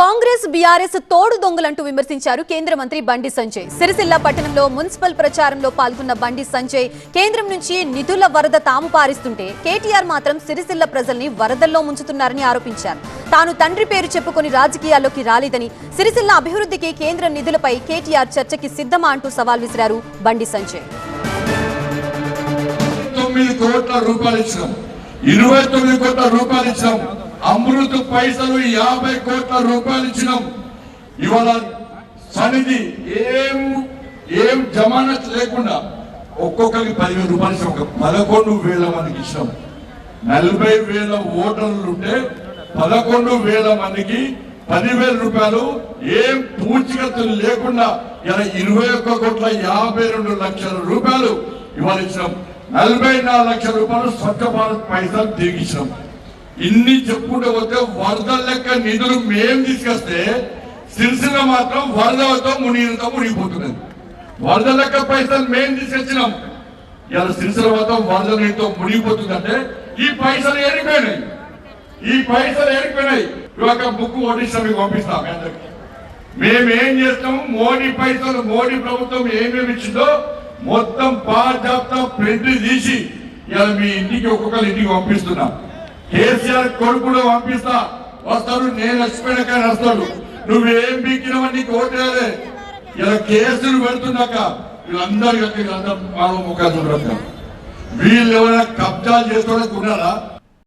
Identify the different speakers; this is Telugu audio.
Speaker 1: కాంగ్రెస్ బీఆర్ఎస్ తోడు దొంగలంటూ విమర్శించారు కేంద్ర మంత్రి బండి సంజయ్. సిరిసిల్ల పట్టణంలో మున్సిపల్ ప్రచారంలో పాల్గొన్న బండి సంజయ్ కేంద్రం నుంచి నిధుల వరద తాము పారిస్తుంటే కేటీఆర్ మాత్రం సిరిసిల్ల ప్రజల్ని వరదల్లో ముంచుతున్నారని ఆరోపించారు. తాను తండ్రి పేరు చెప్పుకొని రాజకీయాల్లోకి రాలేదని, సిరిసిల్ల అభివృద్ధికి కేంద్ర నిధులపై కేటీఆర్ చర్చకి సిద్ధమా అంటూ సవాల్ విసిరారు బండి సంజయ్.
Speaker 2: 9 కోట్ల రూపాయలు ఇచ్చాం, 29 కోట్ల రూపాయలు ఇచ్చాం, అమృత పైసలు 50 కోట్ల రూపాయలు ఇచ్చినాం. ఇవాళ సన్నిధి ఏం జమానత్ లేకుండా ఒక్కొక్కరికి 10,000 రూపాయలు ఇచ్చాం. 11,000 మందికి ఇచ్చినాం. 40,000 ఓటర్లు ఉంటే 11,000 మందికి 10,000 రూపాయలు ఏం పూచికత్తులు లేకుండా ఇలా 21,52 లక్షల రూపాయలు ఇవాళ ఇచ్చినాం. 44 లక్షల రూపాయలు స్వచ్ఛ భారత్ పైసలు తిరిగిచ్చినాం. ఇన్ని చెప్పుకుంటూ పోతే వరద లెక్క నిధులు మేం తీసుకొస్తే సిరిసిల్ల మాత్రం వరదలతో మునిగిపోతున్నది. వరద లెక్క పైసలు మేం తీసుకొచ్చినాం. ఇలా సిరిసిల్ల మాత్రం వరద నీటితో మునిగిపోతుందంటే ఈ పైసలు ఏరిపోయినాయి. ఇవాళ బుక్ ఓడిస్తా మీకు పంపిస్తాం. మేమేం చేస్తాము, మోడీ పైసలు మోడీ ప్రభుత్వం ఏమేమి ఇచ్చిందో మొత్తం జాబితా ప్రింట్ తీసి ఇలా మీ ఇంటికి ఒక్కొక్కరి ఇంటికి పంపిస్తున్నాం. కేసీఆర్ కొడుకుడు పంపిస్తా, వస్తాడు. నేను చచ్చిపోయినాక వస్తాడు. నువ్వేం బీకినావని నీకు ఓటేయాలి. ఇలా కేసులు పెడుతున్నాక వీళ్ళందరూ ముఖాలు చూడక వీళ్ళు ఎవరైనా కబ్జాలు చేసుకోవడానికి ఉన్నారా?